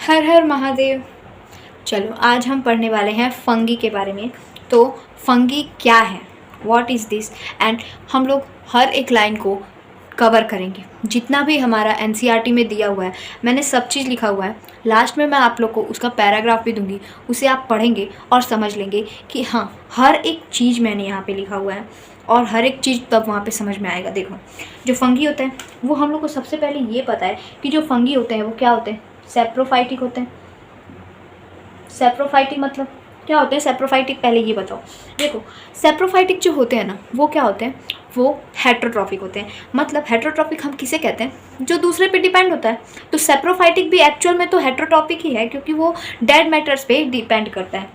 हर हर महादेव। चलो आज हम पढ़ने वाले हैं फंगी के बारे में। तो फंगी क्या है, व्हाट इज़ दिस, एंड हम लोग हर एक लाइन को कवर करेंगे। जितना भी हमारा एनसीईआरटी में दिया हुआ है मैंने सब चीज़ लिखा हुआ है। लास्ट में मैं आप लोग को उसका पैराग्राफ भी दूंगी, उसे आप पढ़ेंगे और समझ लेंगे कि हाँ हर एक चीज़ मैंने यहाँ पे लिखा हुआ है और हर एक चीज़ तब वहाँ पे समझ में आएगा। देखो जो फंगी होता है वो हम लोग को सबसे पहले ये पता है कि जो फंगी होते हैं वो क्या होते हैं, सेप्रोफाइटिक होते हैं। सेप्रोफाइटिक मतलब क्या होते हैं, सेप्रोफाइटिक पहले ये बताओ। देखो सेप्रोफाइटिक जो होते हैं ना वो क्या होते हैं, वो हेट्रोट्रॉफिक होते हैं। मतलब हेट्रोट्रॉफिक हम किसे कहते हैं, जो दूसरे पे डिपेंड होता है। तो सेप्रोफाइटिक भी एक्चुअल में तो हेट्रोट्रॉफिक ही है क्योंकि वो डेड मैटर्स पे डिपेंड करता है।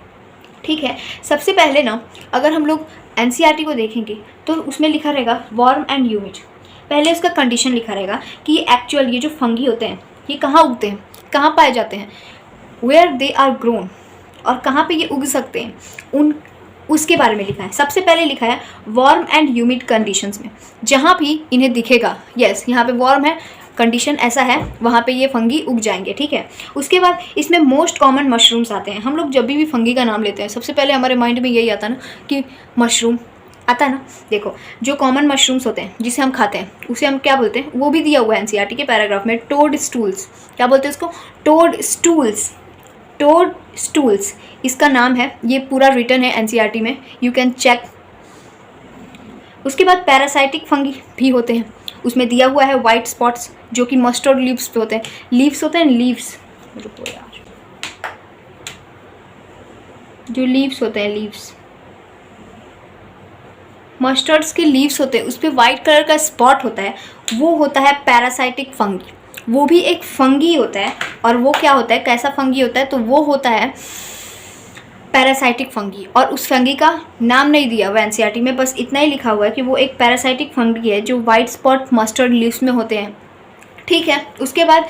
ठीक है, सबसे पहले ना अगर हम लोग एनसीईआरटी को देखेंगे तो उसमें लिखा रहेगा वार्म एंड ह्यूमिड। पहले उसका कंडीशन लिखा रहेगा कि एक्चुअल ये जो फंगी होते हैं ये कहाँ उगते हैं, कहाँ पाए जाते हैं, वेयर दे आर ग्रोन, और कहाँ पे ये उग सकते हैं उन उसके बारे में लिखा है। सबसे पहले लिखा है वार्म एंड ह्यूमिड कंडीशंस में, जहाँ भी इन्हें दिखेगा यस यहाँ पे वार्म है, कंडीशन ऐसा है वहाँ पे ये फंगी उग जाएंगे। ठीक है, उसके बाद इसमें मोस्ट कॉमन मशरूम्स आते हैं। हम लोग जब भी फंगी का नाम लेते हैं सबसे पहले हमारे माइंड में यही आता है ना कि मशरूम आता है ना। देखो जो कॉमन मशरूम्स होते हैं जिसे हम खाते हैं उसे हम क्या बोलते हैं, वो भी दिया हुआ है एनसीईआरटी के पैराग्राफ में, टोड स्टूल्स। क्या बोलते हैं उसको, टोड स्टूल्स। टोड स्टूल्स इसका नाम है, ये पूरा रिटर्न है एनसीईआरटी में, यू कैन चेक। उसके बाद पैरासाइटिक फंगी भी होते हैं, उसमें दिया हुआ है वाइट स्पॉट्स जो कि मस्टर्ड लीव्स पे होते हैं। लीव्स होते हैं लीव्स, रुको यार, जो लीव्स होते हैं लीव्स, मस्टर्ड्स के लीव्स होते हैं उस पर वाइट कलर का स्पॉट होता है, वो होता है पैरासाइटिक फंगी। वो भी एक फंगी होता है। और वो क्या होता है, कैसा फंगी होता है, तो वो होता है पैरासाइटिक फंगी। और उस फंगी का नाम नहीं दिया हुआ एनसीईआरटी में, बस इतना ही लिखा हुआ है कि वो एक पैरासाइटिक फंगी है जो वाइट स्पॉट मस्टर्ड लीव्स में होते हैं। ठीक है, उसके बाद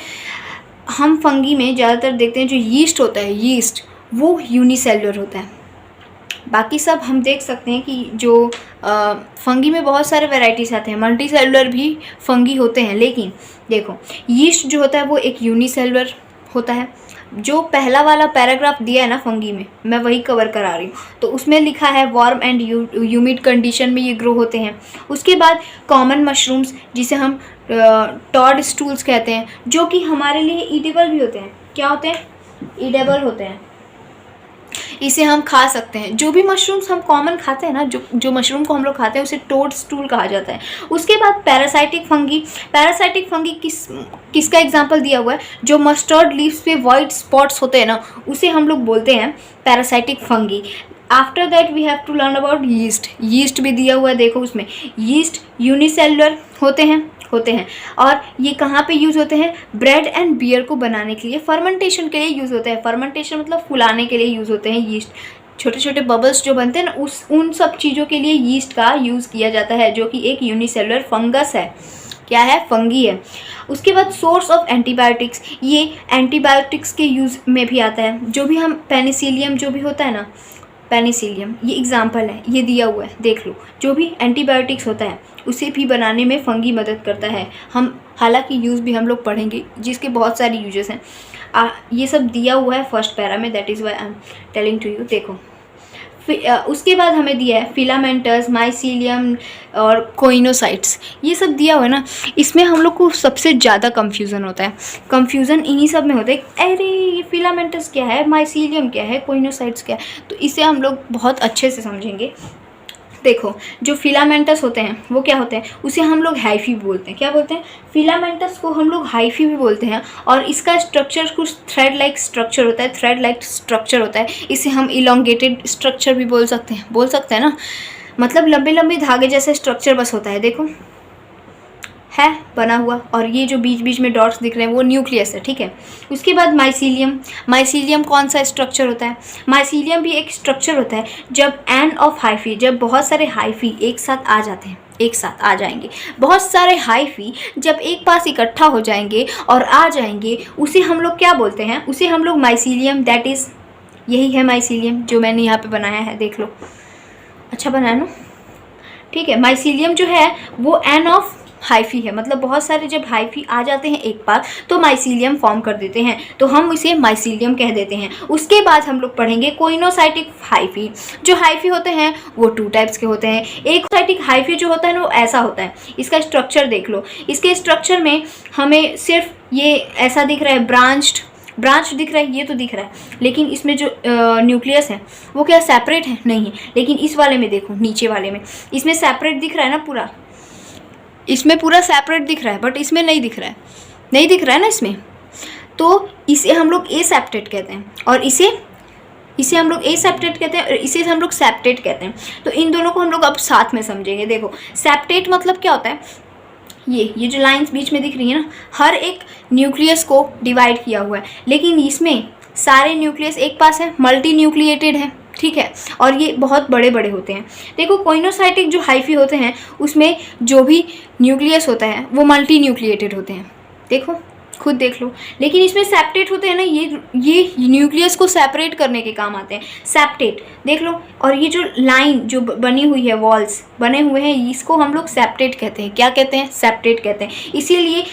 हम फंगी में ज़्यादातर देखते हैं जो यीस्ट होता है, यीस्ट वो यूनिसेलुलर होता है। बाकी सब हम देख सकते हैं कि जो फंगी में बहुत सारे वैराइटीज़ आते हैं, मल्टी सेलुलर भी फंगी होते हैं। लेकिन देखो यीस्ट जो होता है वो एक यूनिसेलुलर होता है। जो पहला वाला पैराग्राफ दिया है ना फंगी में, मैं वही कवर करा रही हूँ, तो उसमें लिखा है वार्म एंड ह्यूमिड कंडीशन में ये ग्रो होते हैं। उसके बाद कॉमन मशरूम्स जिसे हम टॉड स्टूल्स कहते हैं, जो कि हमारे लिए ईडेबल भी होते हैं। क्या होते हैं, ईडेबल होते हैं, इसे हम खा सकते हैं। जो भी मशरूम्स हम कॉमन खाते हैं ना, जो मशरूम को हम लोग खाते हैं उसे टोड स्टूल कहा जाता है। उसके बाद पैरासाइटिक फंगी, पैरासाइटिक फंगी किसका एग्जांपल दिया हुआ है, जो मस्टर्ड लीव्स पे वाइट स्पॉट्स होते हैं ना उसे हम लोग बोलते हैं parasitic fungi. After that we have to learn about yeast. Yeast भी दिया हुआ है, देखो उसमें यीस्ट यूनिसेलुलर होते हैं और ये कहाँ पे यूज़ होते हैं, ब्रेड एंड बियर को बनाने के लिए, फर्मेंटेशन के लिए यूज़ होते हैं। फर्मेंटेशन मतलब फुलाने के लिए यूज़ होते हैं यीस्ट। छोटे छोटे बबल्स जो बनते हैं ना उन सब चीज़ों के लिए यीस्ट का यूज़ किया जाता है, जो कि एक यूनिसेलुलर फंगस है। क्या है, फंगी है। उसके बाद सोर्स ऑफ एंटीबायोटिक्स, ये एंटीबायोटिक्स के यूज़ में भी आता है। जो भी हम पेनिसिलियम जो भी होता है ना, पेनिसिलियम ये एग्जाम्पल है, ये दिया हुआ है देख लो। जो भी एंटीबायोटिक्स होता है उसे भी बनाने में फंगी मदद करता है। हम हालांकि यूज़ भी हम लोग पढ़ेंगे जिसके बहुत सारी यूजेस हैं। ये सब दिया हुआ है फर्स्ट पैरा में, that is why I am telling to you. देखो उसके बाद हमें दिया है फिलामेंटस, माइसीलियम और कोइनोसाइट्स, ये सब दिया हुआ है ना। इसमें हम लोग को सबसे ज़्यादा कंफ्यूजन होता है, कंफ्यूजन इन्हीं सब में होता है। अरे ये फिलामेंटस क्या है, माइसीलियम क्या है, कोइनोसाइट्स क्या है, तो इसे हम लोग बहुत अच्छे से समझेंगे। देखो जो फिलामेंटस होते हैं वो क्या होते हैं, उसे हम लोग हाइफी बोलते हैं। क्या बोलते हैं, फिलामेंटस को हम लोग हाइफी भी बोलते हैं। और इसका स्ट्रक्चर कुछ थ्रेड लाइक स्ट्रक्चर होता है, थ्रेड लाइक स्ट्रक्चर होता है। इसे हम इलोंगेटेड स्ट्रक्चर भी बोल सकते हैं ना, मतलब लंबे लंबे धागे जैसे स्ट्रक्चर बस होता है, देखो है बना हुआ। और ये जो बीच बीच में डॉट्स दिख रहे हैं वो न्यूक्लियस है। ठीक है, उसके बाद माइसीलियम। माइसीलियम कौन सा स्ट्रक्चर होता है, माइसीलियम भी एक स्ट्रक्चर होता है जब एंड ऑफ हाइफी, जब बहुत सारे हाइफी एक साथ आ जाते हैं, एक साथ आ जाएंगे, बहुत सारे हाइफी जब एक पास इकट्ठा हो जाएंगे और आ जाएंगे, उसे हम लोग क्या बोलते हैं, उसे हम लोग माइसीलियम, दैट इज़ यही है माइसीलियम जो मैंने यहाँ पे बनाया है, देख लो अच्छा बनाया ना। ठीक है, माइसीलियम जो है वो एंड ऑफ हाइफी है, मतलब बहुत सारे जब हाइफी आ जाते हैं एक बार तो माइसीलियम फॉर्म कर देते हैं, तो हम इसे माइसीलियम कह देते हैं। उसके बाद हम लोग पढ़ेंगे कोइनोसाइटिक हाइफी। जो हाइफी होते हैं वो 2 टाइप्स के होते हैं। एक साइटिक हाइफी जो होता है ना वो ऐसा होता है, इसका स्ट्रक्चर देख लो। इसके स्ट्रक्चर में हमें सिर्फ ये ऐसा दिख रहा है, ब्रांच दिख रहा है, ये तो दिख रहा है, लेकिन इसमें जो न्यूक्लियस है वो क्या सेपरेट है? नहीं है। लेकिन इस वाले में देखो, नीचे वाले में इसमें सेपरेट दिख रहा है ना, पूरा इसमें पूरा सेपरेट दिख रहा है, बट इसमें नहीं दिख रहा है, नहीं दिख रहा है ना इसमें। तो इसे हम लोग एसेप्टेट कहते हैं, और इसे हम लोग एसेप्टेट कहते हैं, और इसे हम लोग सेप्टेट कहते हैं। तो इन दोनों को हम लोग अब साथ में समझेंगे। देखो सेप्टेट मतलब क्या होता है, ये जो लाइंस बीच में दिख रही है ना, हर एक न्यूक्लियस को डिवाइड किया हुआ है, लेकिन इसमें सारे न्यूक्लियस एक पास है, मल्टी न्यूक्लिएटेड है, ठीक है, और ये बहुत बड़े बड़े होते हैं। देखो कोइनोसाइटिक जो हाइफी होते हैं उसमें जो भी न्यूक्लियस होता है वो मल्टी न्यूक्लिएटेड होते हैं, देखो खुद देख लो। लेकिन इसमें सेप्टेट होते हैं ना, ये न्यूक्लियस को सेपरेट करने के काम आते हैं, सेप्टेट देख लो। और ये जो लाइन जो बनी हुई है, वॉल्स बने हुए हैं, इसको हम लोग सेप्टेट कहते हैं। क्या कहते हैं? सेप्टेट कहते हैं। इसीलिए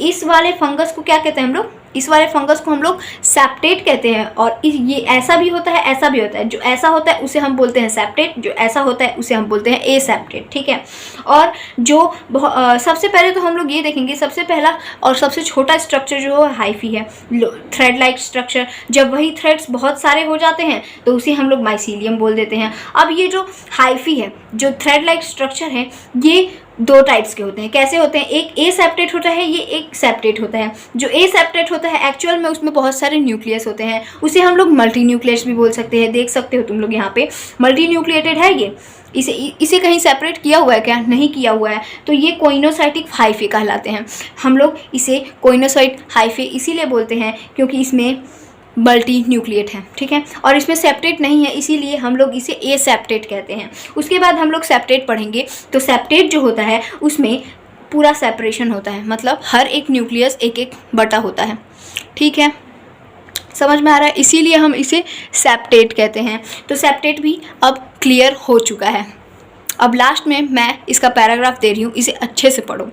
इस वाले फंगस को क्या कहते हैं हम लोग? इस वाले फंगस को हम लोग सेप्टेट कहते हैं। और ये ऐसा भी होता है, ऐसा भी होता है। जो ऐसा होता है उसे हम बोलते हैं सेप्टेट, जो ऐसा होता है उसे हम बोलते हैं एसेप्टेट, ठीक है। और जो सबसे पहले तो हम लोग ये देखेंगे, सबसे पहला और सबसे छोटा स्ट्रक्चर जो है हाइफी है, थ्रेड लाइक स्ट्रक्चर। जब वही थ्रेड्स बहुत सारे हो जाते हैं तो उसे हम लोग माइसीलियम बोल देते हैं। अब ये जो हाइफी है, जो थ्रेड लाइक स्ट्रक्चर है, ये 2 टाइप्स के होते हैं। कैसे होते हैं? एक एसेप्टेट होता है, ये एक सेप्टेट होता है। जो एसेप्टेट होता है एक्चुअल में उसमें बहुत सारे न्यूक्लियस होते हैं, उसे हम लोग मल्टी न्यूक्लियस भी बोल सकते हैं। देख सकते हो तुम लोग यहाँ पे मल्टी न्यूक्लिएटेड है ये। इसे कहीं सेपरेट किया हुआ है क्या? नहीं किया हुआ है। तो ये कोइनोसाइटिक हाइफी कहलाते हैं। हम लोग इसे कोइनोसाइट हाइफी इसीलिए बोलते हैं क्योंकि इसमें मल्टी न्यूक्लिएट है, ठीक है, और इसमें सेप्टेट नहीं है, इसीलिए हम लोग इसे एसेप्टेट कहते हैं। उसके बाद हम लोग सेप्टेट पढ़ेंगे। तो सेप्टेट जो होता है उसमें पूरा सेपरेशन होता है, मतलब हर एक न्यूक्लियस एक एक बटा होता है, ठीक है, समझ में आ रहा है? इसीलिए हम इसे सेप्टेट कहते हैं। तो सेप्टेट भी अब क्लियर हो चुका है। अब लास्ट में मैं इसका पैराग्राफ दे रही हूँ, इसे अच्छे से पढ़ो।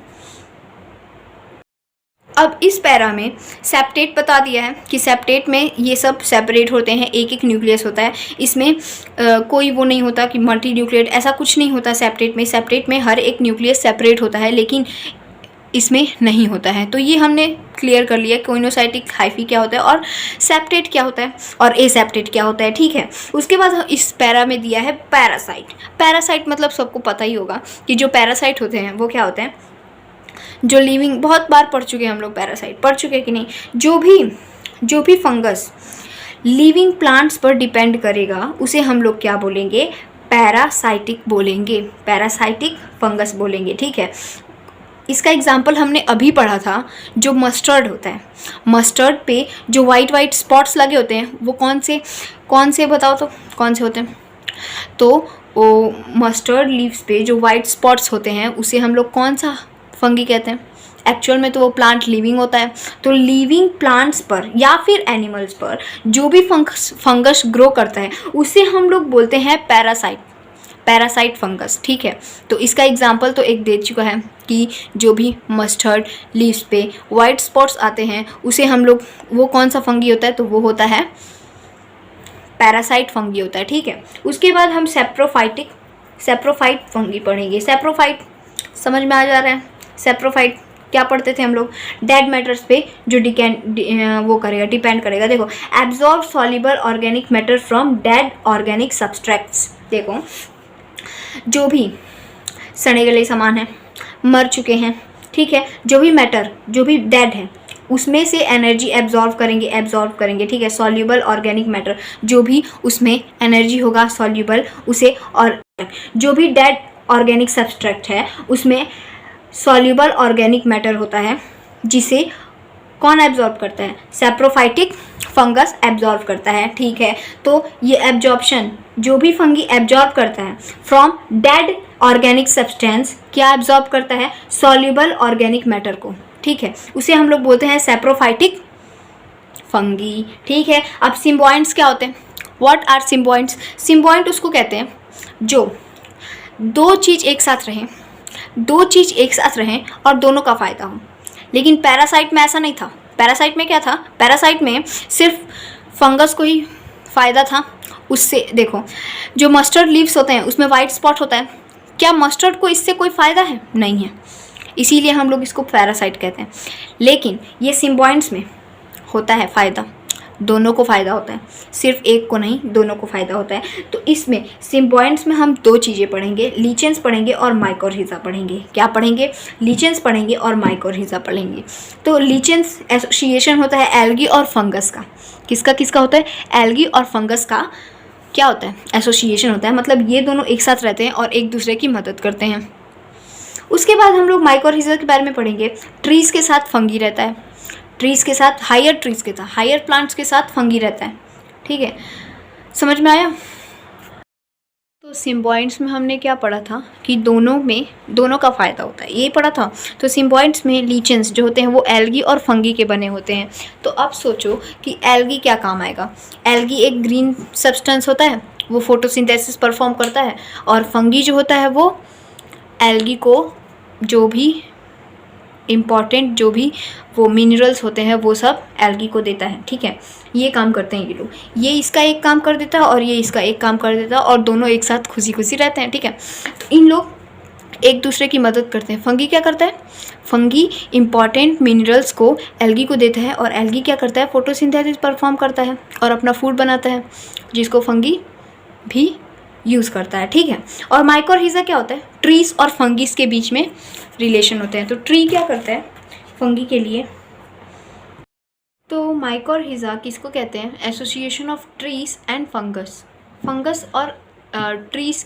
अब इस पैरा में सेप्टेट बता दिया है कि सेप्टेट में ये सब सेपरेट होते हैं, एक एक न्यूक्लियस होता है। इसमें कोई वो नहीं होता कि मल्टी न्यूक्लिएट, ऐसा कुछ नहीं होता सेप्टेट में। सेप्टेट में हर एक न्यूक्लियस सेपरेट होता है, लेकिन इसमें नहीं होता है। तो ये हमने क्लियर कर लिया कोइनोसाइटिक हाइफी क्या होता है और सेप्टेट क्या होता है और एसेप्टेट क्या होता है, ठीक है। उसके बाद इस पैरा में दिया है पैरासाइट। पैरासाइट मतलब सबको पता ही होगा कि जो पैरासाइट होते हैं वो क्या होते हैं, जो लिविंग, बहुत बार पढ़ चुके हैं हम लोग पैरासाइट, पढ़ चुके कि नहीं? जो भी फंगस लिविंग प्लांट्स पर डिपेंड करेगा उसे हम लोग क्या बोलेंगे? पैरासाइटिक बोलेंगे, पैरासाइटिक फंगस बोलेंगे, ठीक है। इसका एग्जाम्पल हमने अभी पढ़ा था, जो मस्टर्ड होता है। मस्टर्ड पे जो वाइट वाइट स्पॉट्स लगे होते हैं वो कौन से बताओ तो कौन से होते हैं? तो वो मस्टर्ड लीव्स पे जो वाइट स्पॉट्स होते हैं उसे हम लोग कौन सा फंगी कहते हैं? एक्चुअल में तो वो प्लांट लिविंग होता है। तो लिविंग प्लांट्स पर या फिर एनिमल्स पर जो भी फंगस ग्रो करता है उसे हम लोग बोलते हैं पैरासाइट फंगस, ठीक है। तो इसका एग्जाम्पल तो एक दे चुका है कि जो भी मस्टर्ड लीव्स पे वाइट स्पॉट्स आते हैं उसे हम लोग, वो कौन सा फंगी होता है? तो वो होता है पैरासाइट फंगी होता है, ठीक है। उसके बाद हम सेप्रोफाइट फंगी पढ़ेंगे। सेप्रोफाइट समझ में आ जा रहा है? सेप्रोफाइट क्या पढ़ते थे हम लोग? डेड मैटर्स पे जो डिपेंड करेगा। देखो, absorb soluble organic matter from dead organic substrates. देखो, जो भी सड़े गले सामान है, मर चुके हैं, ठीक है, जो भी मैटर, जो भी डेड है उसमें से एनर्जी एब्जॉर्ब करेंगे, ठीक है। सॉल्युबल ऑर्गेनिक मैटर, जो भी उसमें एनर्जी होगा सॉल्युबल उसे, और जो भी डेड ऑर्गेनिक सब्सट्रैक्ट है उसमें सॉल्युबल ऑर्गेनिक मैटर होता है, जिसे कौन एब्जॉर्ब करता है? सेप्रोफाइटिक फंगस एब्जॉर्ब करता है, ठीक है। तो ये एब्जॉर्प्शन, जो भी फंगी एब्जॉर्ब करता है फ्रॉम डेड ऑर्गेनिक सब्सटेंस, क्या एब्जॉर्ब करता है? सॉल्युबल ऑर्गेनिक मैटर को, ठीक है। उसे हम लोग बोलते हैं सेप्रोफाइटिक फंगी, ठीक है। अब सिम्बॉइंट्स क्या होते हैं? What are सिम्बॉइंट्स? सिम्बॉइंट उसको कहते हैं जो 2 चीज़ एक साथ रहें, दो चीज़ एक साथ रहें और दोनों का फ़ायदा हो। लेकिन पैरासाइट में ऐसा नहीं था। पैरासाइट में क्या था, पैरासाइट में सिर्फ फंगस को ही फ़ायदा था। उससे देखो, जो मस्टर्ड लीव्स होते हैं उसमें वाइट स्पॉट होता है, क्या मस्टर्ड को इससे कोई फ़ायदा है? नहीं है, इसीलिए हम लोग इसको पैरासाइट कहते हैं। लेकिन ये सिम्बायोंट्स में होता है फ़ायदा, दोनों को फ़ायदा होता है, सिर्फ एक को नहीं, दोनों को फ़ायदा होता है। तो इसमें सिम्बायोंट्स में हम दो चीज़ें पढ़ेंगे, लीचेंस पढ़ेंगे और माइकोरहिज़ा पढ़ेंगे। क्या पढ़ेंगे? लीचेंस पढ़ेंगे और माइकोरहिज़ा पढ़ेंगे। तो लीचेंस एसोसिएशन होता है एल्गी और फंगस का। किसका किसका होता है? एल्गी और फंगस का क्या होता है? एसोसिएशन होता है। मतलब ये दोनों एक साथ रहते हैं और एक दूसरे की मदद करते हैं। उसके बाद हम लोग माइकोरहिज़ा के बारे में पढ़ेंगे। ट्रीज़ के साथ फंगी रहता है, ट्रीज़ के साथ, हायर ट्रीज़ के साथ, हायर प्लांट्स के साथ फंगी रहता है। ठीक है, समझ में आया? तो सिम्बायोंट्स में हमने क्या पढ़ा था कि दोनों का फ़ायदा होता है, ये पढ़ा था। तो सिम्बायोंट्स में लीचेंस जो होते हैं वो एल्गी और फंगी के बने होते हैं। तो अब सोचो कि एल्गी क्या काम आएगा। एल्गी एक ग्रीन सब्सटेंस होता है, वो फोटोसिंथेसिस परफॉर्म करता है, और फंगी जो होता है वो एल्गी को जो भी इम्पॉर्टेंट जो भी वो मिनरल्स होते हैं वो सब एल्गी को देता है। ठीक है, ये काम करते हैं ये लोग, ये इसका एक काम कर देता है और ये इसका एक काम कर देता है, और दोनों एक साथ खुशी खुशी रहते हैं। ठीक है, तो इन लोग एक दूसरे की मदद करते हैं। फंगी क्या करता है? फंगी इम्पॉर्टेंट मिनरल्स को एल्गी को देता है, और एल्गी क्या करता है? फोटोसिंथेसिस परफॉर्म करता है और अपना फूड बनाता है, जिसको फंगी भी यूज़ करता है। ठीक है, और माइकोरहिज़ा क्या होता है? ट्रीज और फंगीज के बीच में रिलेशन होते हैं। तो ट्री क्या करता है फंगी के लिए? तो माइकोरहिज़ा किसको कहते हैं? Association of trees and fungus. Fungus और ट्रीज़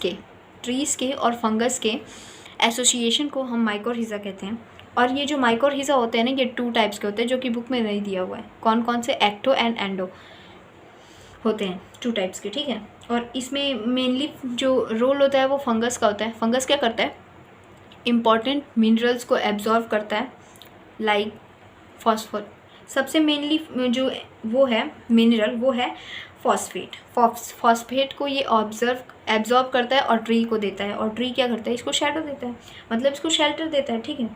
के और फंगस के एसोसिएशन को हम माइकोरहिज़ा कहते हैं। और ये जो माइकोरहिज़ा होते हैं ना, ये 2 टाइप्स के होते हैं, जो कि बुक में नहीं दिया हुआ है। कौन कौन से? एक्टो एंड एंडो होते हैं, 2 टाइप्स के। ठीक है, और इसमें मेनली जो रोल होता है वो फंगस का होता है। फंगस क्या करता है? इम्पॉर्टेंट मिनरल्स को एब्जॉर्व करता है, लाइक फॉस्फोर। सबसे मेनली जो वो है मिनरल वो है फॉस्फेट। फॉस्फेट को ये एब्जॉर्ब करता है और ट्री को देता है। और ट्री क्या करता है? इसको शैडो देता है, मतलब इसको शेल्टर देता है। ठीक है,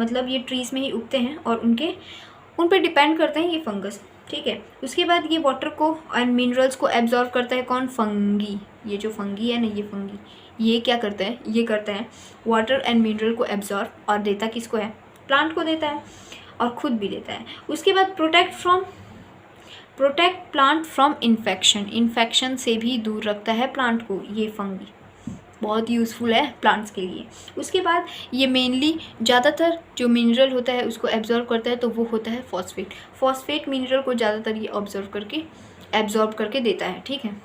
मतलब ये ट्रीज़ में ही उगते हैं और उन पर डिपेंड करते हैं ये फंगस। ठीक है, उसके बाद ये वाटर को एंड मिनरल्स को एब्जॉर्व करता है। कौन? फंगी। ये जो फंगी है ना, ये फंगी ये क्या करता है? ये करता है वाटर एंड मिनरल को एब्जॉर्व, और देता किसको है? प्लांट को देता है, और खुद भी लेता है। उसके बाद प्रोटेक्ट प्लांट फ्रॉम इन्फेक्शन से भी दूर रखता है प्लांट को ये फंगी। बहुत यूज़फुल है प्लांट्स के लिए। उसके बाद ये मेनली ज़्यादातर जो मिनरल होता है उसको एब्जॉर्ब करता है, तो वो होता है फॉस्फेट मिनरल को ज़्यादातर ये एब्जॉर्ब करके देता है। ठीक है,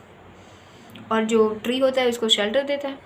और जो ट्री होता है उसको शेल्टर देता है।